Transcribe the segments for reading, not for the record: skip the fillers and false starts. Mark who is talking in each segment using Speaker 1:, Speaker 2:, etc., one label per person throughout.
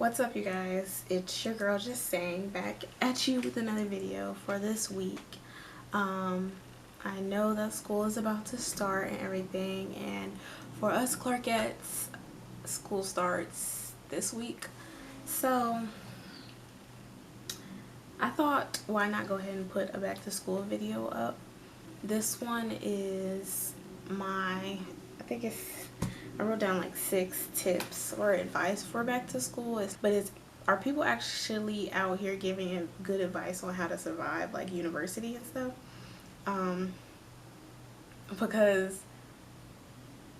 Speaker 1: What's up, you guys? It's your girl Just Saying, back at you with another video for this week. I know that school is about to start and everything, and for us Clarkettes, school starts this week. So I thought, why not go ahead and put a back to school video up. This one is I wrote down like 6 tips or advice for back to school. Are people actually out here giving good advice on how to survive like university and stuff? Because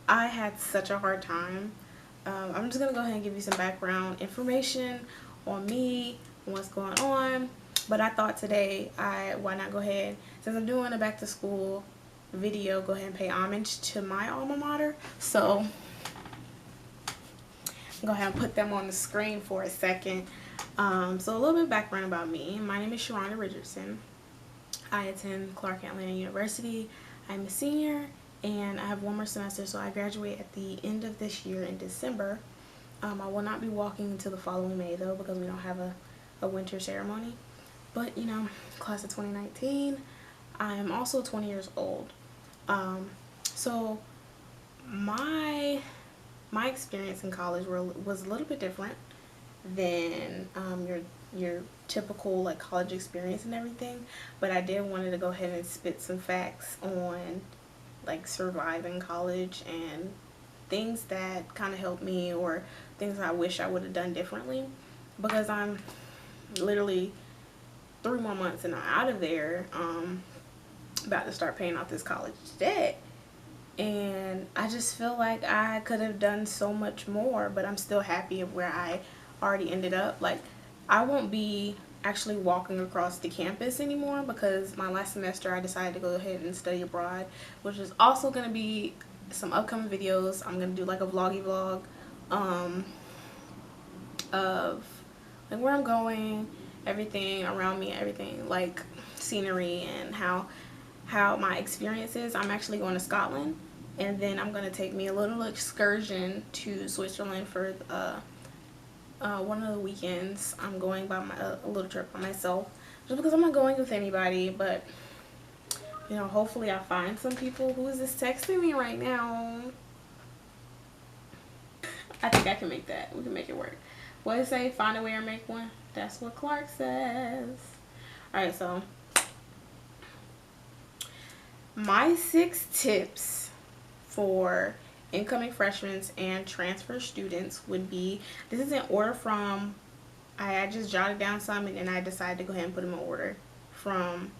Speaker 1: I had such a hard time. I'm just gonna go ahead and give you some background information on me and what's going on. But I thought today, why not go ahead, since I'm doing a back to school video, go ahead and pay homage to my alma mater. So go ahead and put them on the screen for a second. So a little bit of background about me. My name is Sharonda Richardson. I attend Clark Atlanta University. I'm a senior and I have one more semester, so I graduate at the end of this year in December. I will not be walking until the following May though, because we don't have a winter ceremony. But you know, class of 2019. I am also 20 years old. So my experience in college was a little bit different than your typical like college experience and everything, but I did wanted to go ahead and spit some facts on like surviving college and things that kind of helped me, or things I wish I would have done differently, because I'm literally 3 more months and I'm out of there, about to start paying off this college debt. And I just feel like I could have done so much more, but I'm still happy of where I already ended up. Like, I won't be actually walking across the campus anymore, because my last semester I decided to go ahead and study abroad, which is also going to be some upcoming videos. I'm going to do like a vloggy vlog of like where I'm going, everything around me, everything like scenery, and how my experience is. I'm actually going to Scotland, and then I'm going to take me a little excursion to Switzerland for one of the weekends. I'm going by a little trip by myself, just because I'm not going with anybody, but you know, hopefully I find some people. Who is this texting me right now? I think I can make that. We can make it work. What does it say? Find a way or make one. That's what Clark says. Alright, so my 6 tips for incoming freshmen and transfer students would be, this is in order from, I just jotted down some and then I decided to go ahead and put them in order from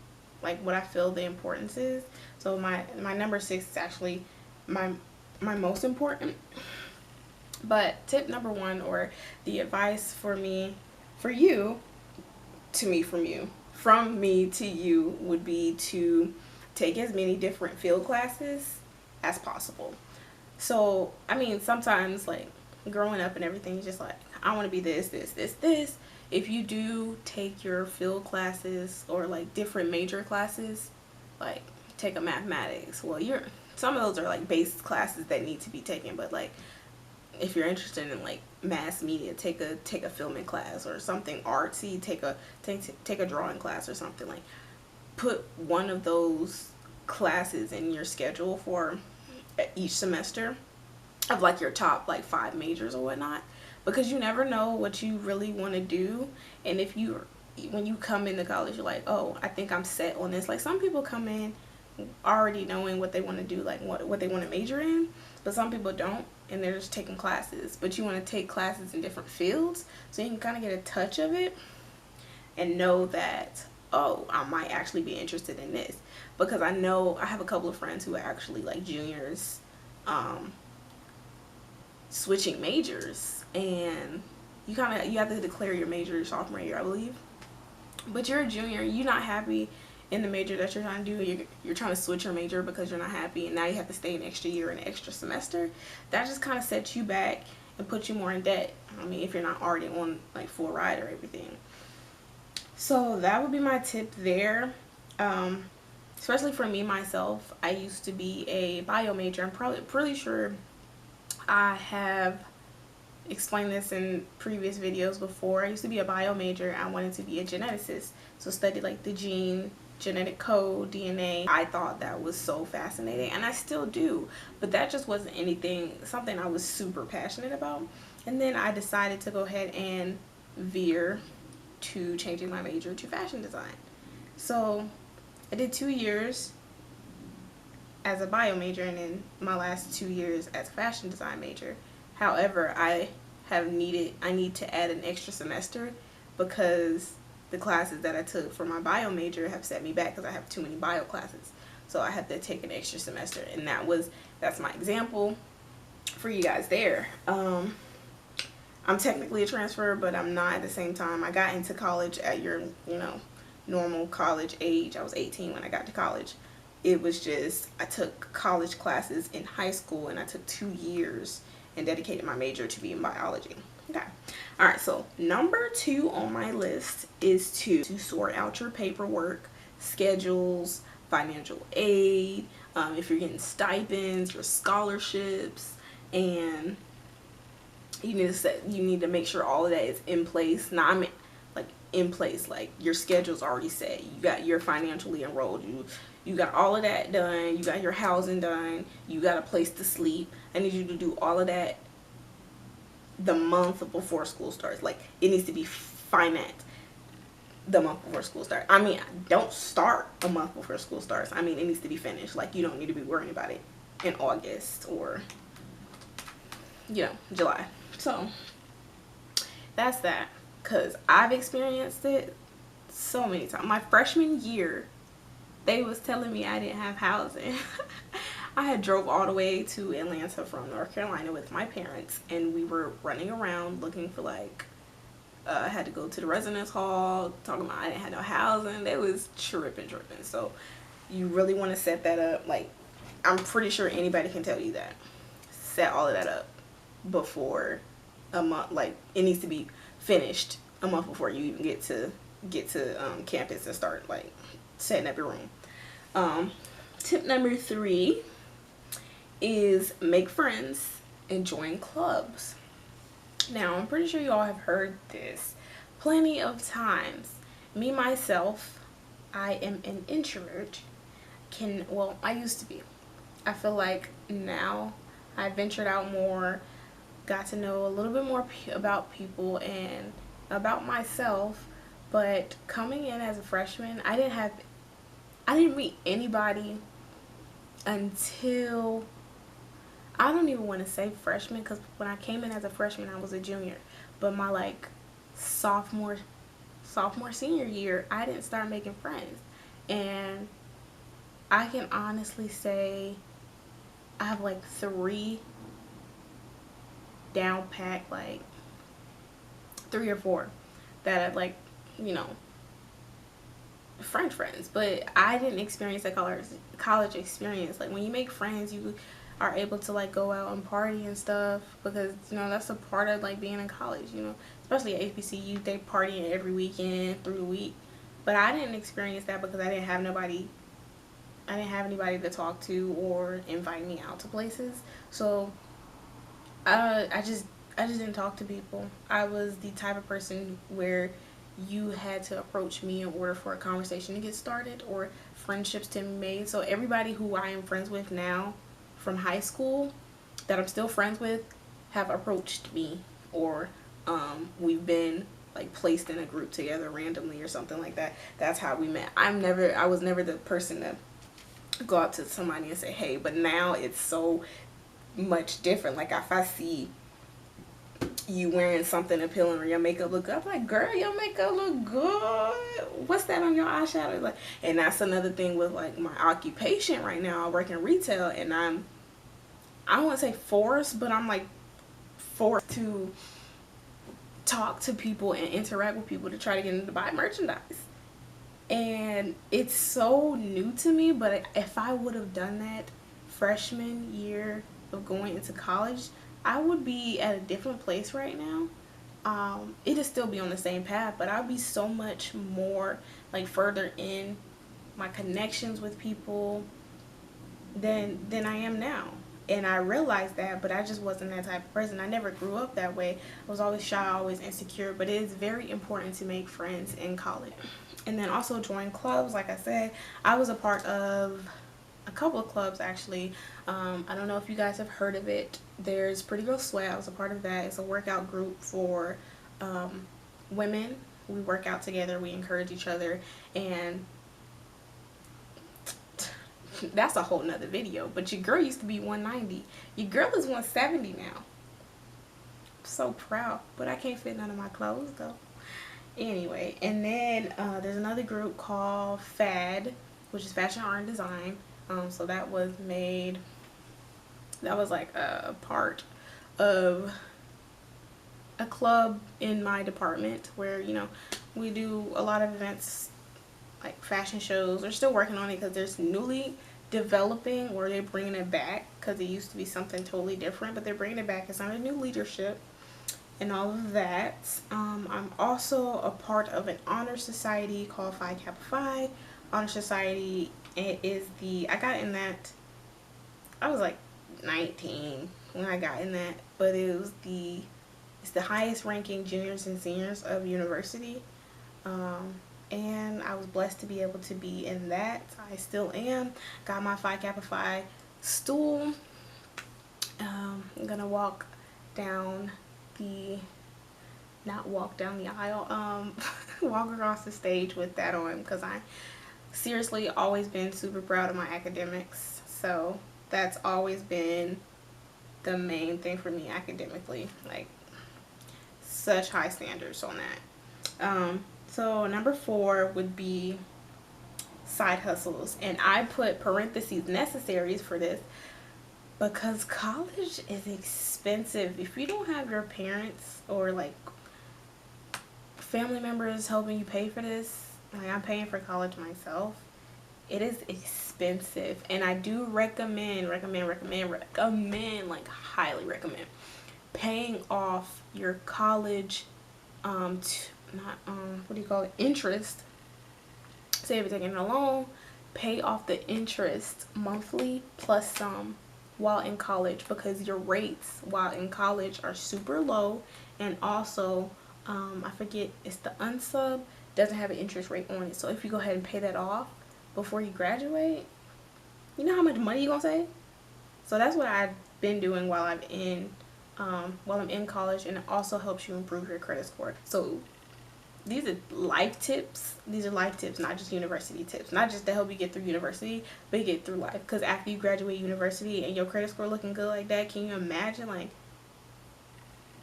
Speaker 1: like what I feel the importance is. So my number 6 is actually my most important. But tip number 1, or the advice from me to you, would be to take as many different field classes as possible. So I mean, sometimes like growing up and everything, it's just like, I want to be this. If you do take your field classes or like different major classes, like take a mathematics, well, some of those are like base classes that need to be taken, but like if you're interested in like mass media, take a filming class, or something artsy, take a drawing class or something. Like, put one of those classes in your schedule for each semester of like your top like 5 majors or whatnot, because you never know what you really want to do. And when you come into college, you're like, oh, I think I'm set on this. Like, some people come in already knowing what they want to do, like what they want to major in, but some people don't, and they're just taking classes. But you want to take classes in different fields so you can kind of get a touch of it and know that, oh, I might actually be interested in this. Because I know I have a couple of friends who are actually like juniors, switching majors, and you have to declare your major your sophomore year, I believe. But you're a junior, you're not happy in the major that you're trying to do, you're trying to switch your major because you're not happy, and now you have to stay an extra year and an extra semester. That just kind of sets you back and puts you more in debt. I mean, if you're not already on like full ride or everything. So that would be my tip there. Especially for me myself, I used to be a bio major. I'm probably pretty sure I have explained this in previous videos before. I used to be a bio major. I wanted to be a geneticist, so study like the gene, genetic code, DNA. I thought that was so fascinating, and I still do, but that just wasn't something I was super passionate about. And then I decided to go ahead and veer to changing my major to fashion design. So I did 2 years as a bio major, and then my last 2 years as a fashion design major. However, I need to add an extra semester because the classes that I took for my bio major have set me back because I have too many bio classes. So I had to take an extra semester, and that's my example for you guys there. I'm technically a transfer, but I'm not at the same time. I got into college at your, normal college age. I was 18 when I got to college. It was just, I took college classes in high school, and I took 2 years and dedicated my major to be in biology. Okay. All right. So number 2 on my list is to sort out your paperwork, schedules, financial aid, if you're getting stipends, your scholarships, and you need to make sure all of that is in place. Now, I mean, like in place, like your schedule's already set. You're financially enrolled. You got all of that done. You got your housing done. You got a place to sleep. I need you to do all of that the month before school starts. Like, it needs to be financed the month before school starts. I mean, don't start a month before school starts. I mean, it needs to be finished. Like, you don't need to be worrying about it in August or, July. So that's that, because I've experienced it so many times. My freshman year, they was telling me I didn't have housing. I had drove all the way to Atlanta from North Carolina with my parents, and we were running around looking for I had to go to the residence hall, talking about I didn't have no housing. They was tripping. So you really want to set that up. Like, I'm pretty sure anybody can tell you that. Set all of that up before a month. Like, it needs to be finished a month before you even get to campus and start like setting up your room. Tip number 3 is make friends and join clubs. Now, I'm pretty sure you all have heard this plenty of times. Me, myself, I am an introvert. I used to be. I feel like now I ventured out more, got to know a little bit more about people and about myself. But coming in as a freshman, I didn't meet anybody until, I don't even want to say freshman, because when I came in as a freshman, I was a junior. But my sophomore, senior year, I didn't start making friends. And I can honestly say I have 3 down pat, 3 or 4 that I friends. But I didn't experience that college experience. Like, when you make friends, you are able to go out and party and stuff, because that's a part of being in college, especially at HBCU. They partying every weekend through the week. But I didn't experience that because I didn't have anybody to talk to or invite me out to places. So I just didn't talk to people. I was the type of person where you had to approach me in order for a conversation to get started or friendships to be made. So everybody who I am friends with now from high school that I'm still friends with have approached me, or we've been placed in a group together randomly or something like that. That's how we met. I was never the person to go out to somebody and say, hey. But now it's so much different. If I see you wearing something appealing or your makeup look good, I'm like, girl, your makeup look good. What's that on your eyeshadow? And that's another thing with my occupation right now. I work in retail, and I don't want to say forced, but I'm forced to talk to people and interact with people to try to get them to buy merchandise. And it's so new to me, but if I would have done that freshman year of going into college, I would be at a different place right now. It'd still be on the same path, but I'd be so much more further in my connections with people than I am now. And I realized that, but I just wasn't that type of person. I never grew up that way. I was always shy, always insecure, but it is very important to make friends in college. And then also join clubs. Like I said, I was a part of a couple of clubs actually. I don't know if you guys have heard of it. There's Pretty Girl Sweat. I was a part of that. It's a workout group for women. We work out together, we encourage each other, and that's a whole nother video. But your girl used to be 190. Your girl is 170 now. I'm so proud, but I can't fit none of my clothes though. Anyway, and then there's another group called FAD, which is Fashion, Art, and Design. So that was like a part of a club in my department where, you know, we do a lot of events like fashion shows. They're still working on it because there's newly developing, or they're bringing it back because it used to be something totally different, but they're bringing it back. It's under new leadership and all of that. I'm also a part of an honor society called Phi Kappa Phi. Honor society, it is I got in that, I was like 19 when I got in that, but it's the highest ranking juniors and seniors of university. And I was blessed to be able to be in that. I still am. Got my Phi Kappa Phi stool. I'm gonna walk down the, not walk down the aisle, walk across the stage with that on, because I seriously always been super proud of my academics. So that's always been the main thing for me academically, like such high standards on that. So number 4 would be side hustles, and I put parentheses necessaries for this because college is expensive. If you don't have your parents or like family members helping you pay for this, like I'm paying for college myself, it is expensive. And I do recommend, like highly recommend paying off your college interest. Say if you're taking a loan, pay off the interest monthly plus some while in college, because your rates while in college are super low. And also I forget, it's the unsub doesn't have an interest rate on it. So if you go ahead and pay that off before you graduate, you know how much money you're gonna save. So that's what I've been doing while I'm in college, and it also helps you improve your credit score. So these are life tips. These are life tips, not just university tips. Not just to help you get through university, but you get through life. Because after you graduate university and your credit score looking good like that, can you imagine like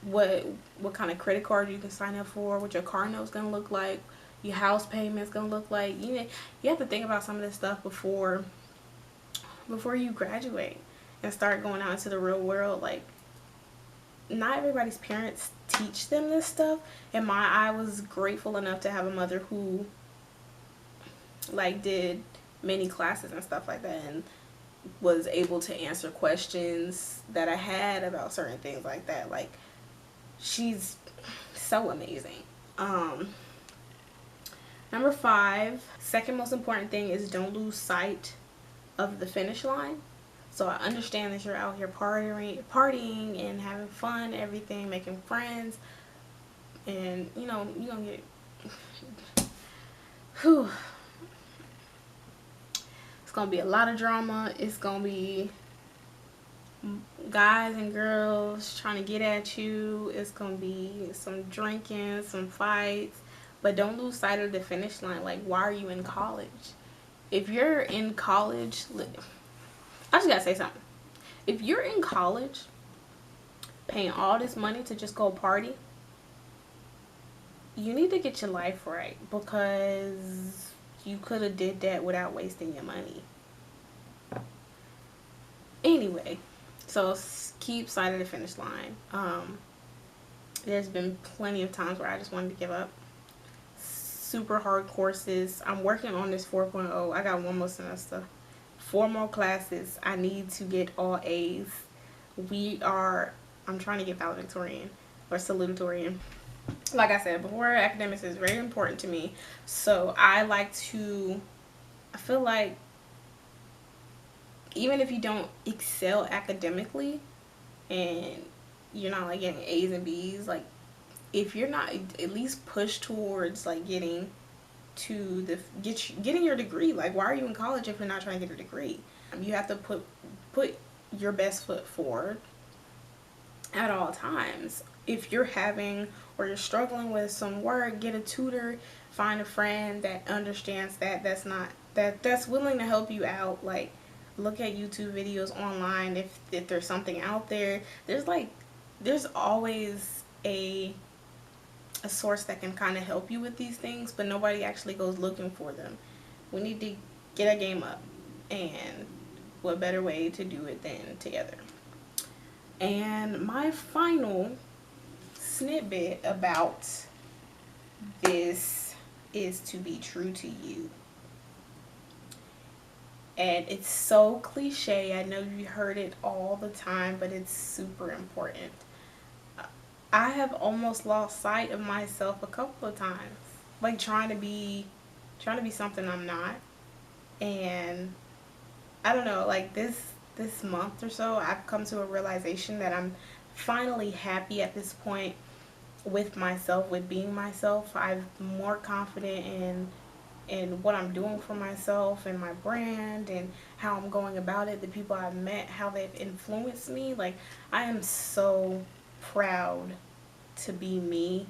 Speaker 1: what kind of credit card you can sign up for, what your car note's gonna look like, your house payment's gonna look like. You have to think about some of this stuff before you graduate and start going out into the real world. Like, not everybody's parents teach them this stuff, and I was grateful enough to have a mother who like did many classes and stuff like that, and was able to answer questions that I had about certain things like that. Like, she's so amazing. Number 5, second most important thing is don't lose sight of the finish line. So I understand that you're out here partying and having fun, everything, making friends, and you know you're gonna get it's gonna be a lot of drama. It's gonna be guys and girls trying to get at you. It's gonna be some drinking, some fights, but don't lose sight of the finish line. Like, why are you in college? If you're in college, I just gotta say something. If you're in college paying all this money to just go party, you need to get your life right, because you could have did that without wasting your money. Anyway, so keep sight of the finish line. There's been plenty of times where I just wanted to give up. Super hard courses. I'm working on this 4.0. I got one more semester. 4 more classes. I need to get all A's. I'm trying to get valedictorian or salutatorian. Like I said before, academics is very important to me. So I feel like even if you don't excel academically and you're not like getting A's and B's, like if you're not at least push towards like getting to the getting your degree. Like, why are you in college if you're not trying to get a degree? You have to put your best foot forward at all times. If you're having or you're struggling with some work, get a tutor, find a friend that understands that's willing to help you out. Like, look at YouTube videos online if there's something out there. There's always a source that can kind of help you with these things, but nobody actually goes looking for them. We need to get our game up, and what better way to do it than together. And my final snippet about this is to be true to you. And it's so cliche. I know you heard it all the time, but it's super important. I have almost lost sight of myself a couple of times, like trying to be something I'm not. And I don't know, like this month or so, I've come to a realization that I'm finally happy at this point with myself, with being myself. I'm more confident in what I'm doing for myself and my brand and how I'm going about it, the people I've met, how they've influenced me. Like, I am so proud to be me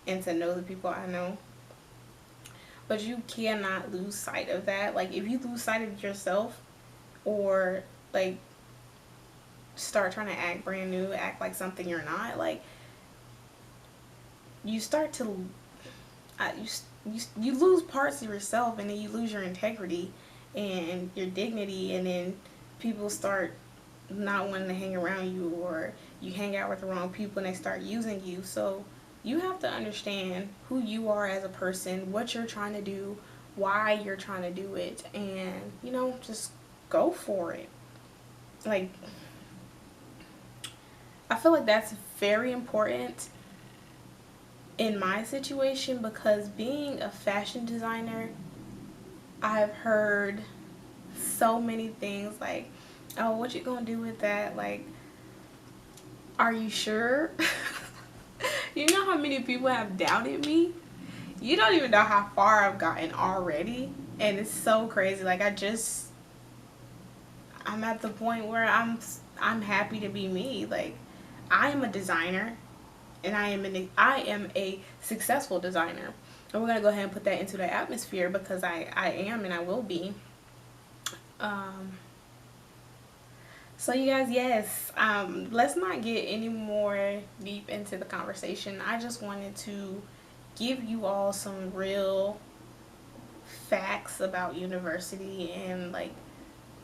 Speaker 1: and to know the people I know. But you cannot lose sight of that. Like, if you lose sight of yourself, or like start trying to act brand new, act like something you're not, like you start to you lose parts of yourself, and then you lose your integrity and your dignity, and then people start not wanting to hang around you, or you hang out with the wrong people and they start using you. So you have to understand who you are as a person, what you're trying to do, why you're trying to do it, and just go for it. Like, I feel like that's very important in my situation, because being a fashion designer, I've heard so many things like, oh, what you gonna do with that? Like, are you sure? You know how many people have doubted me? You don't even know how far I've gotten already. And it's so crazy. Like, I'm at the point where I'm happy to be me. Like, I am a designer, and I am a successful designer. And we're gonna go ahead and put that into the atmosphere, because I am, and I will be. So you guys, yes, let's not get any more deep into the conversation. I just wanted to give you all some real facts about university, and like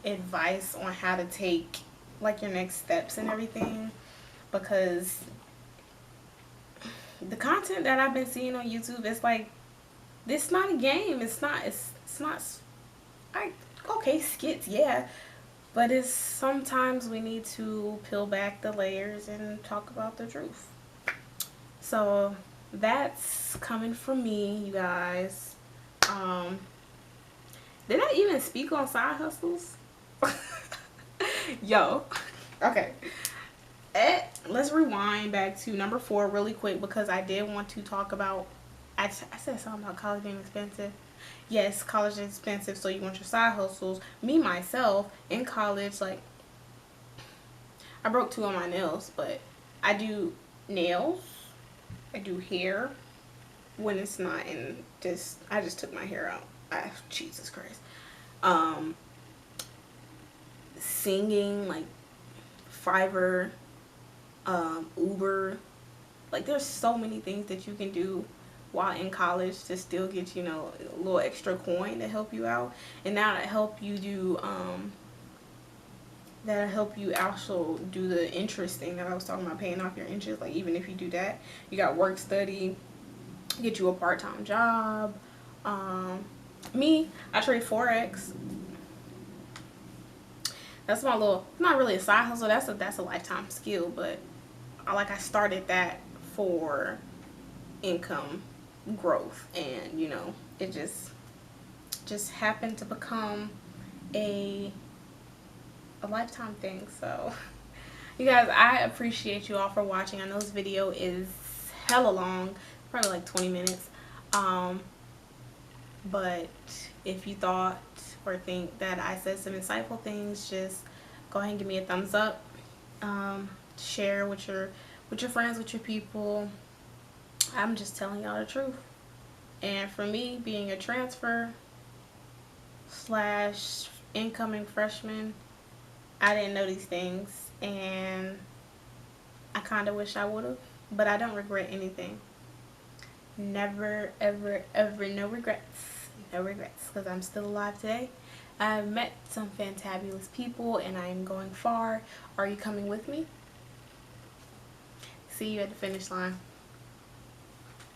Speaker 1: advice on how to take like your next steps and everything, because the content that I've been seeing on YouTube, it's like, it's not a game. It's not okay, skits, yeah, but it's sometimes we need to peel back the layers and talk about the truth. So that's coming from me, you guys. Did I even speak on side hustles? Yo, okay. Let's rewind back to number 4 really quick, because I did want to talk about, I said something about college being expensive. Yes, college is expensive, so you want your side hustles. Me, myself, in college, like, I broke 2 of my nails, but I do nails, I do hair when it's not in I just took my hair out. Jesus Christ. Singing, like Fiverr, Uber, like there's so many things that you can do while in college to still get a little extra coin to help you out. And that'll help you also do the interest thing that I was talking about, paying off your interest. Like, even if you do that, you got work study, get you a part-time job. Me, I trade Forex. That's my little, not really a side hustle, that's a lifetime skill, but I started that for income growth, and it just happened to become a a lifetime thing. So you guys, I appreciate you all for watching. I know this video is hella long, probably like 20 minutes. But if you thought or think that I said some insightful things, just go ahead and give me a thumbs up. Share with your friends, with your people. I'm just telling y'all the truth. And for me, being a transfer slash incoming freshman, I didn't know these things, and I kind of wish I would have, but I don't regret anything. Never, ever, ever, no regrets. No regrets, because I'm still alive today. I've met some fantabulous people, and I am going far. Are you coming with me? See you at the finish line.